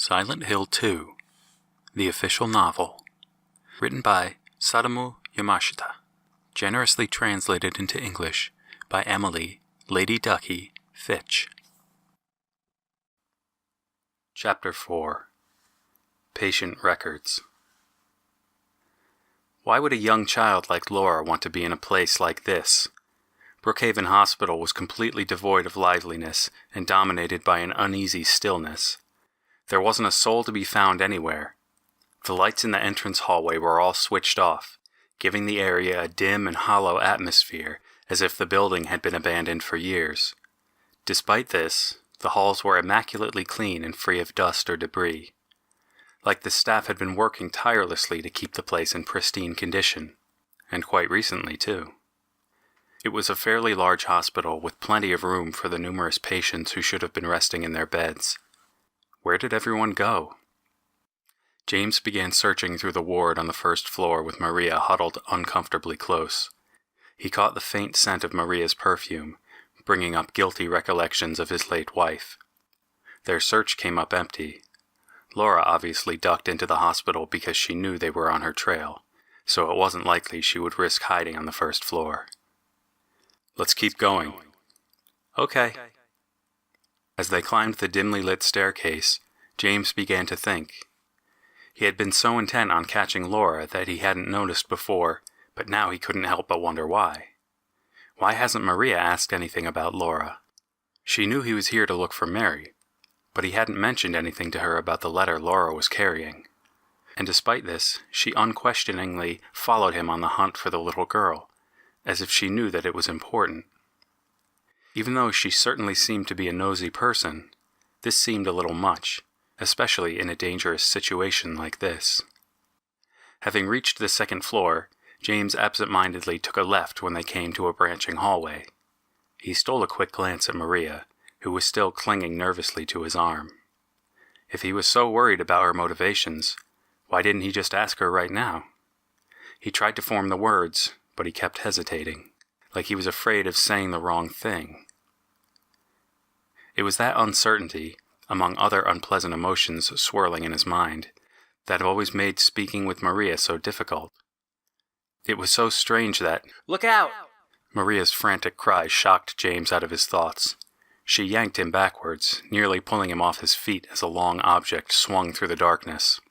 Silent Hill 2, the official novel, written by Sadamu Yamashita, generously translated into English by Emily, Lady Ducky, Fitch. Chapter 4. Patient Records. Why would a young child like Laura want to be in a place like this? Brookhaven Hospital was completely devoid of liveliness and dominated by an uneasy stillness. There wasn't a soul to be found anywhere. The lights in the entrance hallway were all switched off, giving the area a dim and hollow atmosphere as if the building had been abandoned for years. Despite this, the halls were immaculately clean and free of dust or debris. Like the staff had been working tirelessly to keep the place in pristine condition, and quite recently too. It was a fairly large hospital with plenty of room for the numerous patients who should have been resting in their beds. Where did everyone go? James began searching through the ward on the first floor with Maria huddled uncomfortably close. He caught the faint scent of Maria's perfume, bringing up guilty recollections of his late wife. Their search came up empty. Laura obviously ducked into the hospital because she knew they were on her trail, so it wasn't likely she would risk hiding on the first floor. Let's keep going. Okay. As they climbed the dimly lit staircase, James began to think. He had been so intent on catching Laura that he hadn't noticed before, but now he couldn't help but wonder why. Why hasn't Maria asked anything about Laura? She knew he was here to look for Mary, but he hadn't mentioned anything to her about the letter Laura was carrying. And despite this, she unquestioningly followed him on the hunt for the little girl, as if she knew that it was important. Even though she certainly seemed to be a nosy person, this seemed a little much, especially in a dangerous situation like this. Having reached the second floor, James absent-mindedly took a left when they came to a branching hallway. He stole a quick glance at Maria, who was still clinging nervously to his arm. If he was so worried about her motivations, why didn't he just ask her right now? He tried to form the words, but he kept hesitating, like he was afraid of saying the wrong thing. It was that uncertainty, among other unpleasant emotions swirling in his mind, that had always made speaking with Maria so difficult. It was so strange that, "Look out!" Maria's frantic cry shocked James out of his thoughts. She yanked him backwards, nearly pulling him off his feet as a long object swung through the darkness.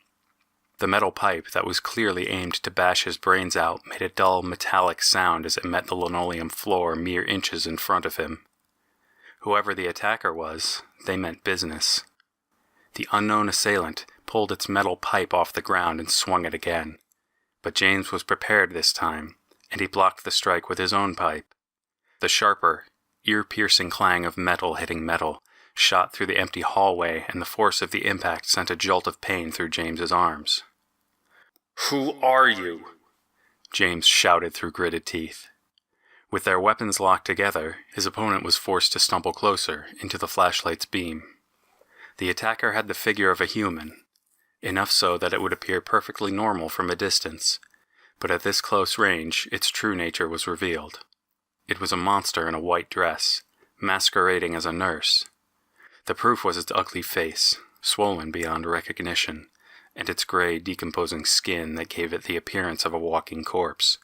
The metal pipe that was clearly aimed to bash his brains out made a dull metallic sound as it met the linoleum floor mere inches in front of him. Whoever the attacker was, they meant business. The unknown assailant pulled its metal pipe off the ground and swung it again. But James was prepared this time, and he blocked the strike with his own pipe. The sharper, ear-piercing clang of metal hitting metal shot through the empty hallway, and the force of the impact sent a jolt of pain through James's arms. "Who are you?" James shouted through gritted teeth. With their weapons locked together, his opponent was forced to stumble closer into the flashlight's beam. The attacker had the figure of a human, enough so that it would appear perfectly normal from a distance, but at this close range its true nature was revealed. It was a monster in a white dress, masquerading as a nurse. The proof was its ugly face, swollen beyond recognition, and its gray, decomposing skin that gave it the appearance of a walking corpse.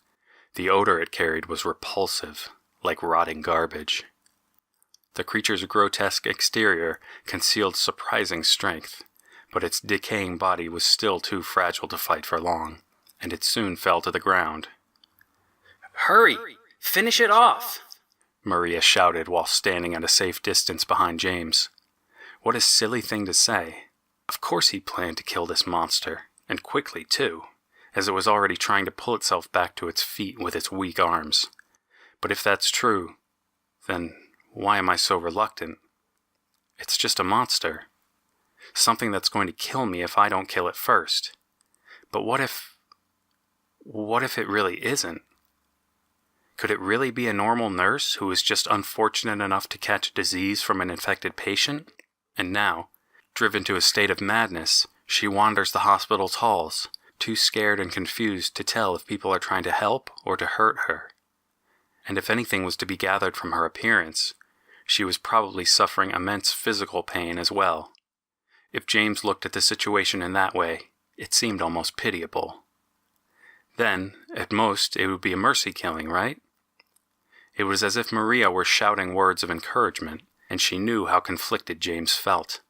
The odor it carried was repulsive, like rotting garbage. The creature's grotesque exterior concealed surprising strength, but its decaying body was still too fragile to fight for long, and it soon fell to the ground. "Hurry! Finish it off!" Maria shouted while standing at a safe distance behind James. What a silly thing to say. Of course he planned to kill this monster, and quickly too, as it was already trying to pull itself back to its feet with its weak arms. But if that's true, then why am I so reluctant? It's just a monster. Something that's going to kill me if I don't kill it first. But what if it really isn't? Could it really be a normal nurse who was just unfortunate enough to catch a disease from an infected patient? And now, driven to a state of madness, she wanders the hospital's halls, too scared and confused to tell if people are trying to help or to hurt her. And if anything was to be gathered from her appearance, she was probably suffering immense physical pain as well. If James looked at the situation in that way, it seemed almost pitiable. Then, at most, it would be a mercy killing, right? It was as if Maria were shouting words of encouragement, and she knew how conflicted James felt.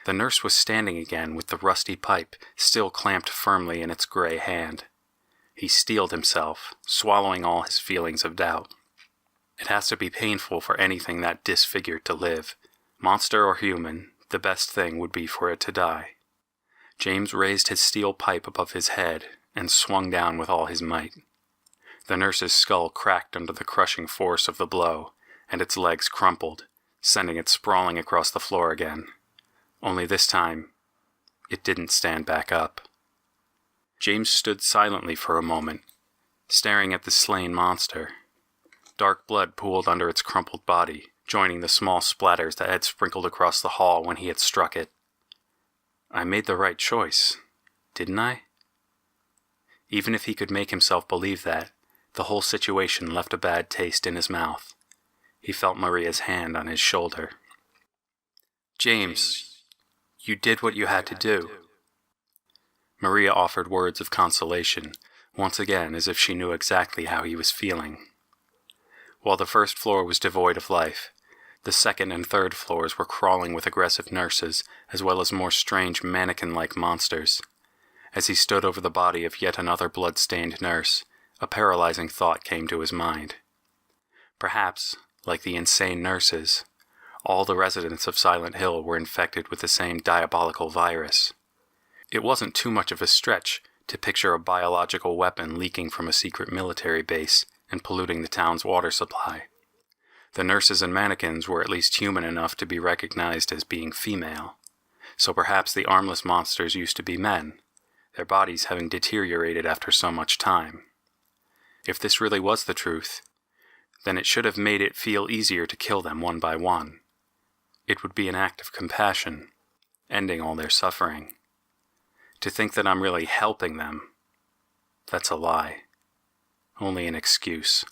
The nurse was standing again with the rusty pipe still clamped firmly in its gray hand. He steeled himself, swallowing all his feelings of doubt. It has to be painful for anything that disfigured to live. Monster or human, the best thing would be for it to die. James raised his steel pipe above his head and swung down with all his might. The nurse's skull cracked under the crushing force of the blow, and its legs crumpled, sending it sprawling across the floor again. Only this time, it didn't stand back up. James stood silently for a moment, staring at the slain monster. Dark blood pooled under its crumpled body, joining the small splatters that had sprinkled across the hall when he had struck it. I made the right choice, didn't I? Even if he could make himself believe that, the whole situation left a bad taste in his mouth. He felt Maria's hand on his shoulder. James, you did what you had to do. Maria offered words of consolation, once again as if she knew exactly how he was feeling. While the first floor was devoid of life, the second and third floors were crawling with aggressive nurses, as well as more strange mannequin-like monsters. As he stood over the body of yet another blood-stained nurse, a paralyzing thought came to his mind. Perhaps, like the insane nurses, all the residents of Silent Hill were infected with the same diabolical virus. It wasn't too much of a stretch to picture a biological weapon leaking from a secret military base and polluting the town's water supply. The nurses and mannequins were at least human enough to be recognized as being female, so perhaps the armless monsters used to be men, their bodies having deteriorated after so much time. If this really was the truth, then it should have made it feel easier to kill them one by one. It would be an act of compassion, ending all their suffering. To think that I'm really helping them, that's a lie. Only an excuse.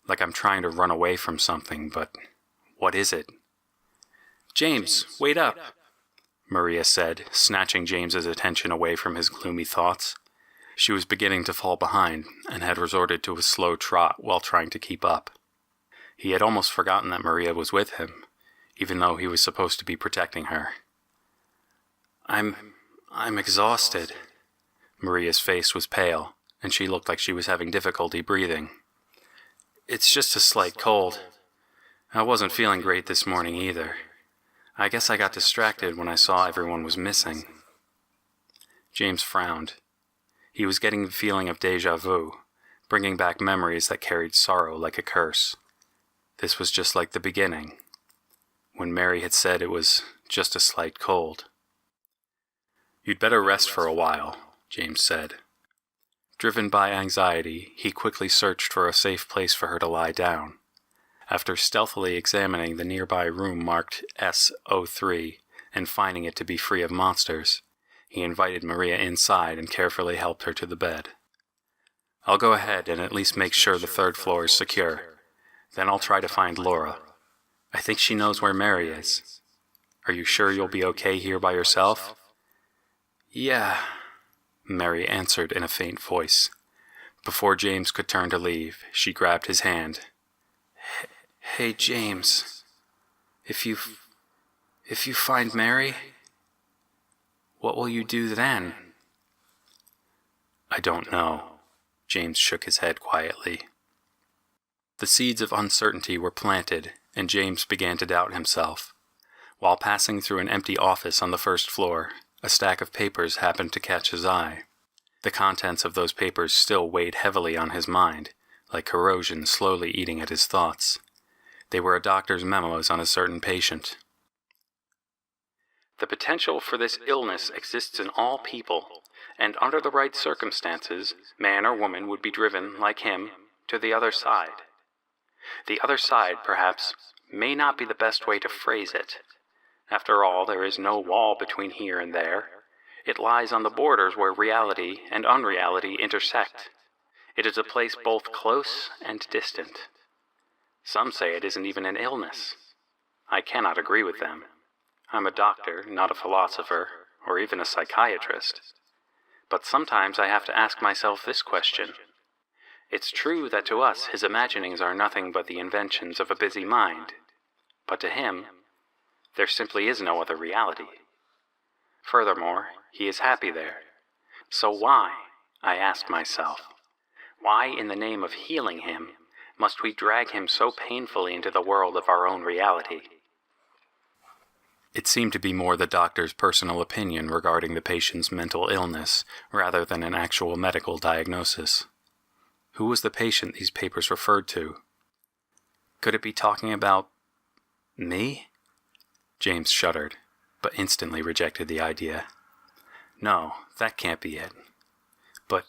Like I'm trying to run away from something, but what is it? James, wait up, Maria said, snatching James's attention away from his gloomy thoughts. She was beginning to fall behind, and had resorted to a slow trot while trying to keep up. He had almost forgotten that Maria was with him, even though he was supposed to be protecting her. I'm exhausted. Maria's face was pale, and she looked like she was having difficulty breathing. It's just a slight cold. I wasn't feeling great this morning either. I guess I got distracted when I saw everyone was missing. James frowned. He was getting the feeling of déjà vu, bringing back memories that carried sorrow like a curse. This was just like the beginning, when Mary had said it was just a slight cold. You'd better rest for a while, James said. Driven by anxiety, he quickly searched for a safe place for her to lie down. After stealthily examining the nearby room marked S03 and finding it to be free of monsters, he invited Maria inside and carefully helped her to the bed. I'll go ahead and at least make sure the third floor is secure. Then I'll try to find Laura. I think she knows where Mary is. Are you sure you'll be okay here by yourself? Yeah, Mary answered in a faint voice. Before James could turn to leave, she grabbed his hand. Hey, James, if you find Mary, what will you do then? I don't know. James shook his head quietly. The seeds of uncertainty were planted, and James began to doubt himself. While passing through an empty office on the first floor, a stack of papers happened to catch his eye. The contents of those papers still weighed heavily on his mind, like corrosion slowly eating at his thoughts. They were a doctor's memos on a certain patient. The potential for this illness exists in all people, and under the right circumstances, man or woman would be driven, like him, to the other side. The other side, perhaps, may not be the best way to phrase it. After all, there is no wall between here and there. It lies on the borders where reality and unreality intersect. It is a place both close and distant. Some say it isn't even an illness. I cannot agree with them. I'm a doctor, not a philosopher, or even a psychiatrist. But sometimes I have to ask myself this question. It's true that to us his imaginings are nothing but the inventions of a busy mind, but to him, there simply is no other reality. Furthermore, he is happy there. So why, I ask myself, why in the name of healing him must we drag him so painfully into the world of our own reality? It seemed to be more the doctor's personal opinion regarding the patient's mental illness rather than an actual medical diagnosis. Who was the patient these papers referred to? Could it be talking about me? James shuddered, but instantly rejected the idea. No, that can't be it. But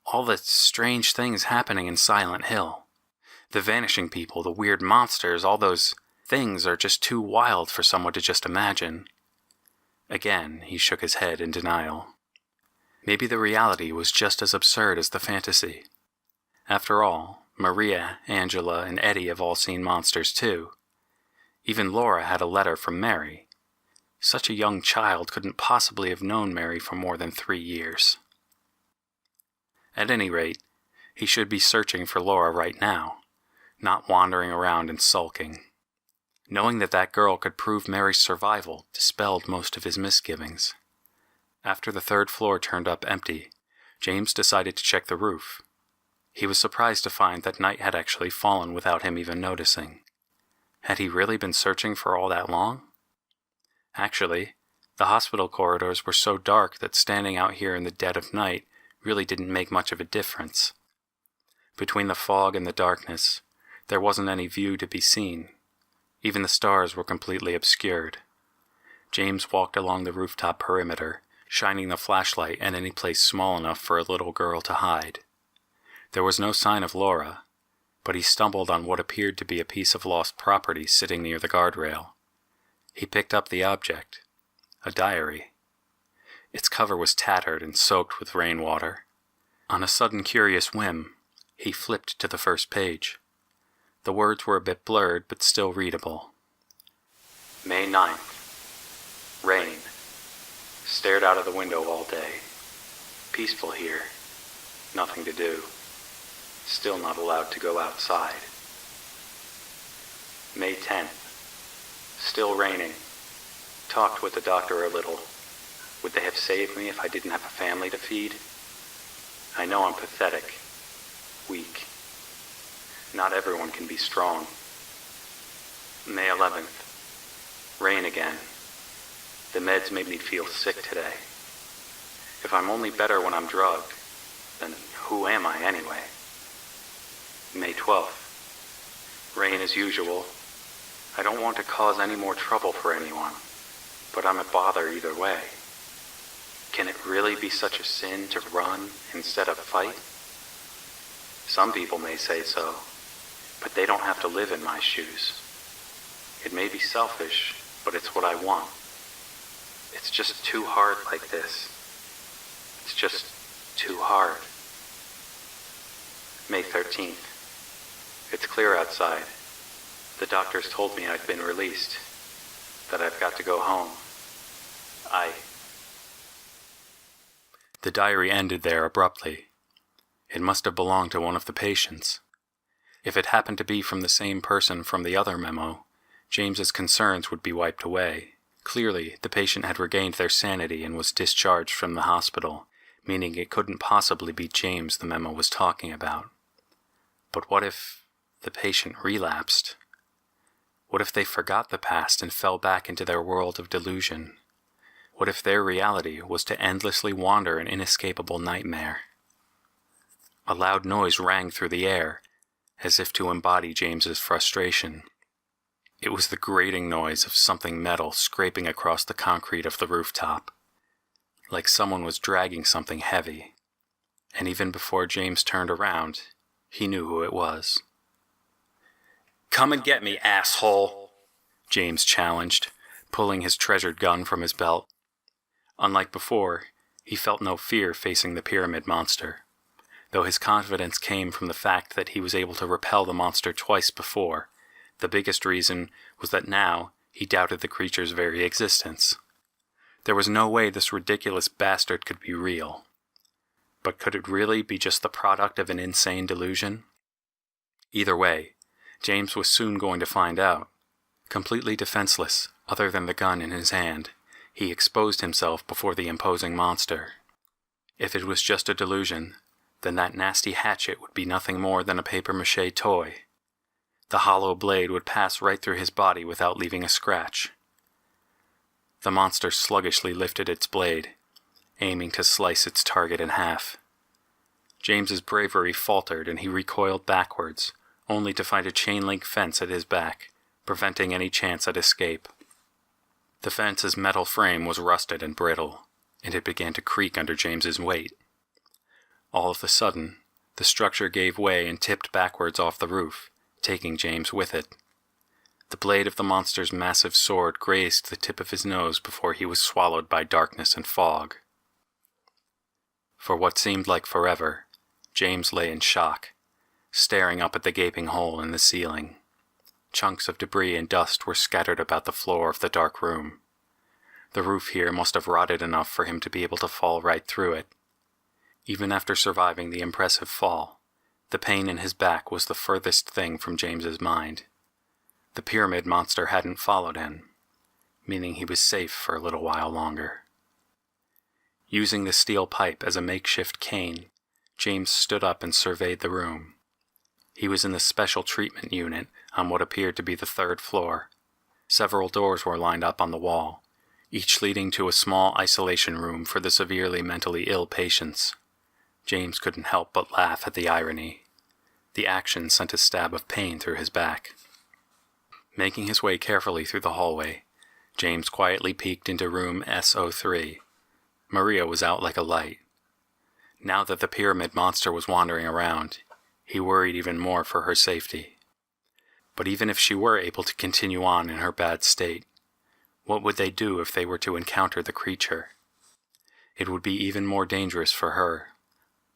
all the strange things happening in Silent Hill, the vanishing people, the weird monsters, all those things are just too wild for someone to just imagine. Again, he shook his head in denial. Maybe the reality was just as absurd as the fantasy. After all, Maria, Angela, and Eddie have all seen monsters too. Even Laura had a letter from Mary. Such a young child couldn't possibly have known Mary for more than 3 years. At any rate, he should be searching for Laura right now, not wandering around and sulking. Knowing that that girl could prove Mary's survival dispelled most of his misgivings. After the 3rd floor turned up empty, James decided to check the roof. He was surprised to find that night had actually fallen without him even noticing. Had he really been searching for all that long? Actually, the hospital corridors were so dark that standing out here in the dead of night really didn't make much of a difference. Between the fog and the darkness, there wasn't any view to be seen. Even the stars were completely obscured. James walked along the rooftop perimeter, shining the flashlight at any place small enough for a little girl to hide. There was no sign of Laura, but he stumbled on what appeared to be a piece of lost property sitting near the guardrail. He picked up the object, a diary. Its cover was tattered and soaked with rainwater. On a sudden curious whim, he flipped to the first page. The words were a bit blurred, but still readable. May 9th. Rain. Stared out of the window all day. Peaceful here. Nothing to do. Still not allowed to go outside. May 10th. Still raining. Talked with the doctor a little. Would they have saved me if I didn't have a family to feed? I know I'm pathetic. Weak. Not everyone can be strong. May 11th. Rain again. The meds made me feel sick today. If I'm only better when I'm drugged, then who am I anyway? May 12th. Rain as usual. I don't want to cause any more trouble for anyone, but I'm a bother either way. Can it really be such a sin to run instead of fight? Some people may say so, but they don't have to live in my shoes. It may be selfish, but it's what I want. It's just too hard like this. It's just too hard. May 13th. It's clear outside. The doctors told me I've been released, that I've got to go home. The diary ended there abruptly. It must have belonged to one of the patients. If it happened to be from the same person from the other memo, James's concerns would be wiped away. Clearly, the patient had regained their sanity and was discharged from the hospital, meaning it couldn't possibly be James the memo was talking about. But what if the patient relapsed? What if they forgot the past and fell back into their world of delusion? What if their reality was to endlessly wander an inescapable nightmare? A loud noise rang through the air, as if to embody James's frustration. It was the grating noise of something metal scraping across the concrete of the rooftop, like someone was dragging something heavy. And even before James turned around, he knew who it was. "Come and get me, asshole!" James challenged, pulling his treasured gun from his belt. Unlike before, he felt no fear facing the pyramid monster, though his confidence came from the fact that he was able to repel the monster twice before. The biggest reason was that now He doubted the creature's very existence. There was no way this ridiculous bastard could be real. But could it really be just the product of an insane delusion? Either way, James was soon going to find out. Completely defenseless, other than the gun in his hand, he exposed himself before the imposing monster. If it was just a delusion, then that nasty hatchet would be nothing more than a papier-mâché toy. The hollow blade would pass right through his body without leaving a scratch. The monster sluggishly lifted its blade, aiming to slice its target in half. James's bravery faltered and he recoiled backwards, only to find a chain-link fence at his back, preventing any chance at escape. The fence's metal frame was rusted and brittle, and it began to creak under James's weight. All of a sudden, the structure gave way and tipped backwards off the roof, taking James with it. The blade of the monster's massive sword grazed the tip of his nose before he was swallowed by darkness and fog. For what seemed like forever, James lay in shock, staring up at the gaping hole in the ceiling. Chunks of debris and dust were scattered about the floor of the dark room. The roof here must have rotted enough for him to be able to fall right through it. Even after surviving the impressive fall, the pain in his back was the furthest thing from James's mind. The pyramid monster hadn't followed him, meaning he was safe for a little while longer. Using the steel pipe as a makeshift cane, James stood up and surveyed the room. He was in the special treatment unit on what appeared to be the third floor. Several doors were lined up on the wall, each leading to a small isolation room for the severely mentally ill patients. James couldn't help but laugh at the irony. The action sent a stab of pain through his back. Making his way carefully through the hallway, James quietly peeked into room S03. Maria was out like a light. Now that the pyramid monster was wandering around, he worried even more for her safety. But even if she were able to continue on in her bad state, what would they do if they were to encounter the creature? It would be even more dangerous for her.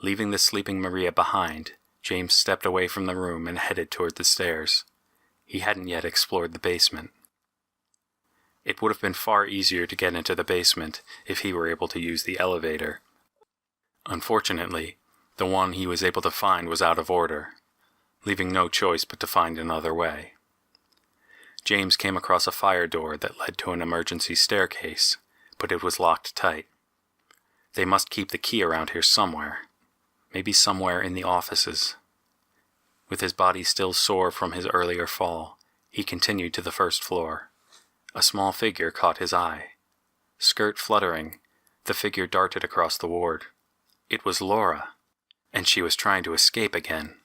Leaving the sleeping Maria behind, James stepped away from the room and headed toward the stairs. He hadn't yet explored the basement. It would have been far easier to get into the basement if he were able to use the elevator. Unfortunately, the one he was able to find was out of order, leaving no choice but to find another way. James came across a fire door that led to an emergency staircase, but it was locked tight. They must keep the key around here somewhere, maybe somewhere in the offices. With his body still sore from his earlier fall, he continued to the first floor. A small figure caught his eye. Skirt fluttering, the figure darted across the ward. It was Laura, and she was trying to escape again.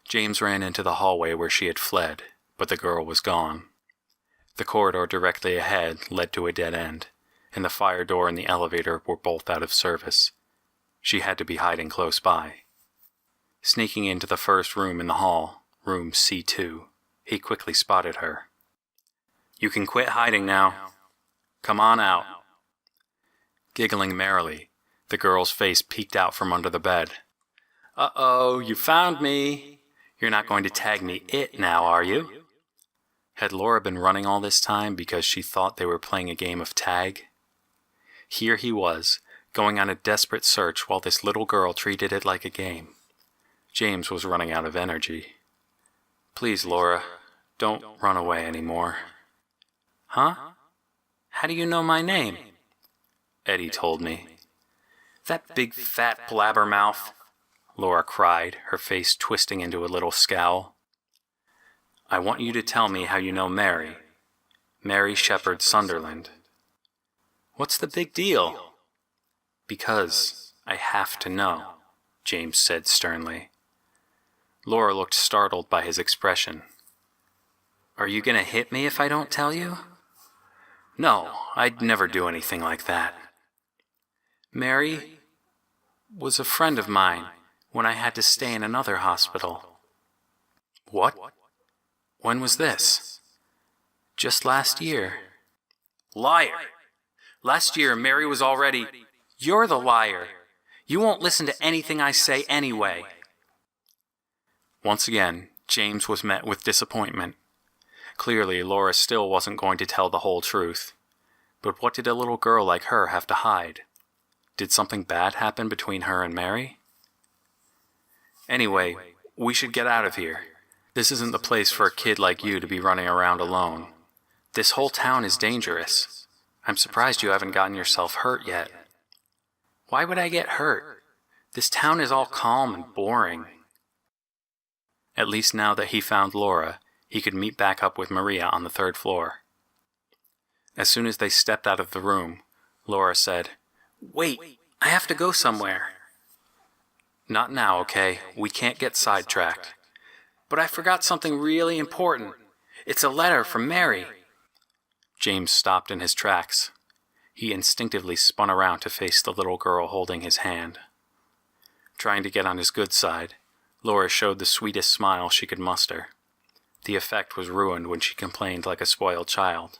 James ran into the hallway where she had fled, but the girl was gone. The corridor directly ahead led to a dead end, and the fire door and the elevator were both out of service. She had to be hiding close by. Sneaking into the first room in the hall, room C2, he quickly spotted her. "You can quit hiding now. Come on out." Giggling merrily, the girl's face peeked out from under the bed. "Uh-oh, you found me. You're not going to tag me it now, are you?" Had Laura been running all this time because she thought they were playing a game of tag? Here he was, going on a desperate search while this little girl treated it like a game. James was running out of energy. "Please, Laura, don't run away anymore." "Huh? How do you know my name?" "Eddie told me." "That big fat blabbermouth," Laura cried, her face twisting into a little scowl. "I want you to tell me how you know Mary. Mary Shepherd Sunderland." "What's the big deal?" "Because I have to know," James said sternly. Laura looked startled by his expression. "Are you going to hit me if I don't tell you?" "No, I'd never do anything like that." "Mary was a friend of mine when I had to stay in another hospital." "What? When was this?" "Just last year." "Liar! Last year Mary was already—" "You're the liar. You won't listen to anything I say anyway." Once again, James was met with disappointment. Clearly, Laura still wasn't going to tell the whole truth. But what did a little girl like her have to hide? Did something bad happen between her and Mary? Anyway, we should get out of here. This isn't the place for a kid like you to be running around alone. This whole town is dangerous. I'm surprised you haven't gotten yourself hurt yet. Why would I get hurt? This town is all calm and boring. At least now that he found Laura, he could meet back up with Maria on the 3rd floor. As soon as they stepped out of the room, Laura said, "Wait, I have to go somewhere." "Not now, okay? We can't get sidetracked." "But I forgot something really important. It's a letter from Mary." James stopped in his tracks. He instinctively spun around to face the little girl holding his hand. Trying to get on his good side, Laura showed the sweetest smile she could muster. The effect was ruined when she complained like a spoiled child.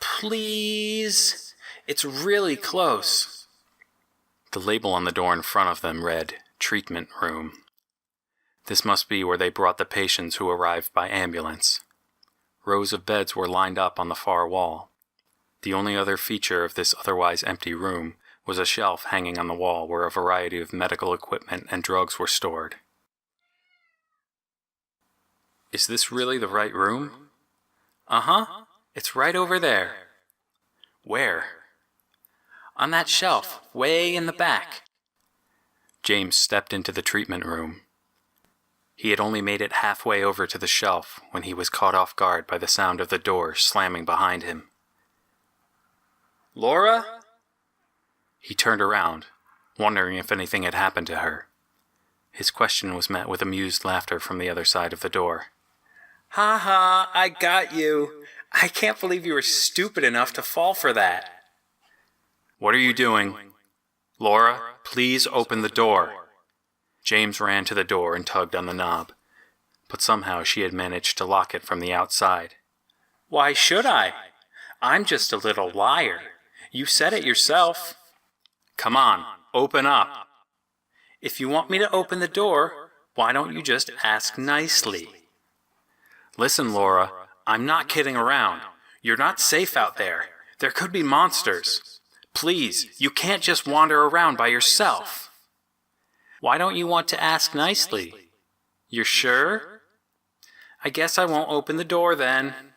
"Please, it's really close." The label on the door in front of them read, "Treatment Room." This must be where they brought the patients who arrived by ambulance. Rows of beds were lined up on the far wall. The only other feature of this otherwise empty room was a shelf hanging on the wall where a variety of medical equipment and drugs were stored. "Is this really the right room?" "Uh-huh. It's right over there." "Where?" "On that shelf, way in the back." James stepped into the treatment room. He had only made it halfway over to the shelf when he was caught off guard by the sound of the door slamming behind him. "Laura?" He turned around, wondering if anything had happened to her. His question was met with amused laughter from the other side of the door. "Ha ha, I got you. I can't believe you were stupid enough to fall for that." "What are you doing? Laura, please open the door." James ran to the door and tugged on the knob, but somehow she had managed to lock it from the outside. "Why should I? I'm just a little liar. You said it yourself." "Come on, open up." "If you want me to open the door, why don't you just ask nicely?" "Listen, Laura, I'm not kidding around. You're not safe out there. There could be monsters. Please, you can't just wander around by yourself." "Why don't you want to ask nicely?" "You're sure?" "I guess I won't open the door then.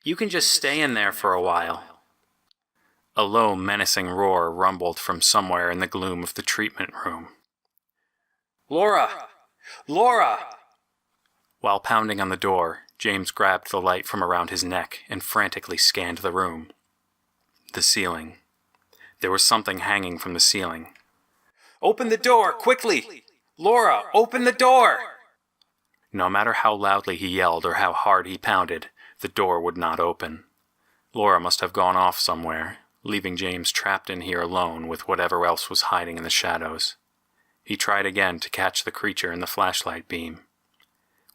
You can just stay in there for a while." A low, menacing roar rumbled from somewhere in the gloom of the treatment room. "Laura! Laura!" While pounding on the door, James grabbed the light from around his neck and frantically scanned the room. The ceiling. There was something hanging from the ceiling. "Open the door, quickly! Laura, open the door!" No matter how loudly he yelled or how hard he pounded, the door would not open. Laura must have gone off somewhere, leaving James trapped in here alone with whatever else was hiding in the shadows. He tried again to catch the creature in the flashlight beam.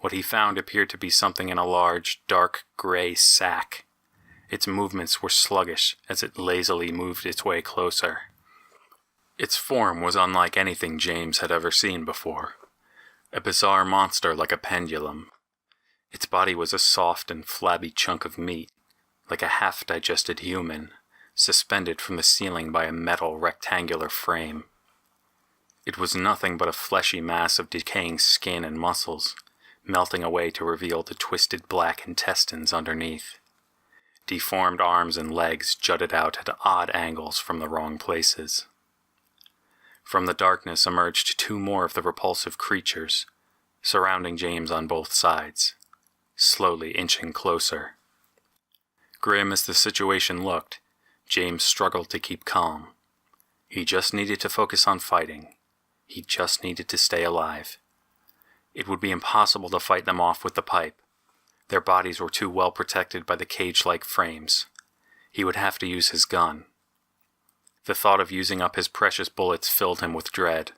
What he found appeared to be something in a large, dark, gray sack. Its movements were sluggish as it lazily moved its way closer. Its form was unlike anything James had ever seen before. A bizarre monster like a pendulum. Its body was a soft and flabby chunk of meat, like a half-digested human, suspended from the ceiling by a metal rectangular frame. It was nothing but a fleshy mass of decaying skin and muscles, melting away to reveal the twisted black intestines underneath. Deformed arms and legs jutted out at odd angles from the wrong places. From the darkness emerged two more of the repulsive creatures, surrounding James on both sides, slowly inching closer. Grim as the situation looked, James struggled to keep calm. He just needed to focus on fighting. He just needed to stay alive. It would be impossible to fight them off with the pipe. Their bodies were too well protected by the cage-like frames. He would have to use his gun. The thought of using up his precious bullets filled him with dread.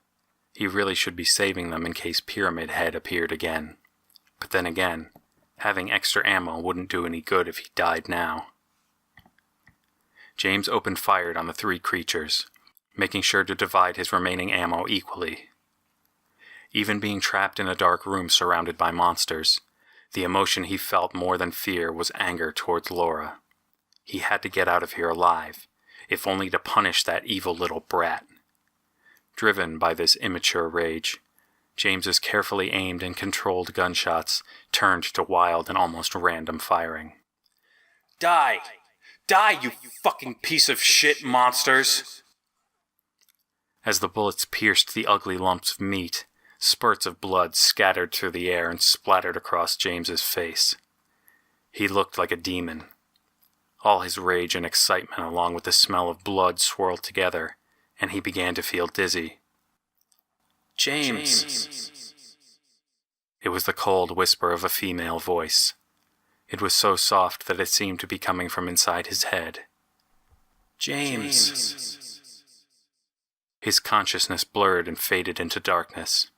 He really should be saving them in case Pyramid Head appeared again. But then again, having extra ammo wouldn't do any good if he died now. James opened fire on the three creatures, making sure to divide his remaining ammo equally. Even being trapped in a dark room surrounded by monsters, The emotion he felt more than fear was anger towards Laura. He had to get out of here alive, if only to punish that evil little brat. Driven by this immature rage, James's carefully aimed and controlled gunshots turned to wild and almost random firing. Die! Die, you fucking piece of shit monsters! As the bullets pierced the ugly lumps of meat, spurts of blood scattered through the air and splattered across James's face. He looked like a demon. All his rage and excitement along with the smell of blood swirled together, and he began to feel dizzy. James! It was the cold whisper of a female voice. It was so soft that it seemed to be coming from inside his head. James! His consciousness blurred and faded into darkness.